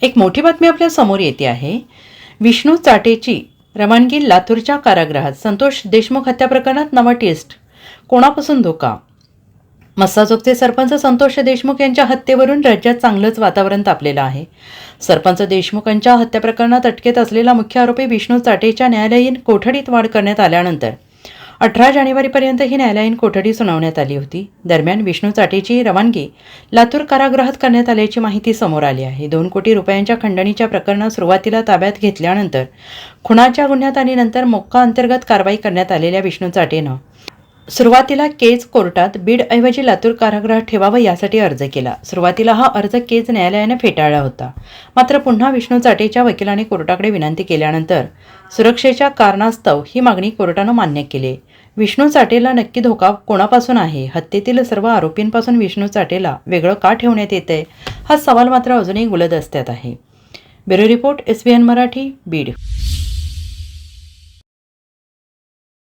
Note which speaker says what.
Speaker 1: एक मोठी बातमी आपल्या समोर येते आहे. विष्णू चाटेची रवानगी लातूरच्या कारागृहात. संतोष देशमुख हत्या प्रकरणात नवा ट्विस्ट. कोणापासून धोका? मस्साजोगचे सरपंच संतोष देशमुख यांच्या हत्येवरून राज्यात चांगलंच वातावरण तापलेलं आहे. सरपंच देशमुखांच्या हत्या प्रकरणात अटकेत असलेला मुख्य आरोपी विष्णू चाटेच्या न्यायालयीन कोठडीत वाढ करण्यात आल्यानंतर 18 जानेवारीपर्यंत ही न्यायालयीन कोठडी सुनावण्यात आली होती. दरम्यान विष्णू चाटेची रवानगी लातूर कारागृहात करण्यात आल्याची माहिती समोर आली आहे. 2 कोटी रुपयांच्या खंडणीच्या प्रकरणात सुरुवातीला ताब्यात घेतल्यानंतर खुनाच्या गुन्ह्यात आणि नंतर मोक्का अंतर्गत कारवाई करण्यात आलेल्या विष्णू चाटेनं सुरुवातीला केज कोर्टात बीडऐवजी लातूर कारागृहात ठेवावं यासाठी अर्ज केला. सुरुवातीला हा अर्ज केज न्यायालयाने फेटाळला होता. मात्र पुन्हा विष्णू चाटेच्या वकिलांनी कोर्टाकडे विनंती केल्यानंतर सुरक्षेच्या कारणास्तव ही मागणी कोर्टानं मान्य केली. विष्णू चाटेला नक्की धोका कोणापासून आहे? हत्येतील सर्व आरोपींपासून विष्णू चाटेला वेगळं का ठेवण्यात येतंय? हा सवाल मात्र अजूनही गुलदस्त्यात आहे. Bureau report, SBN Marathi, Beed.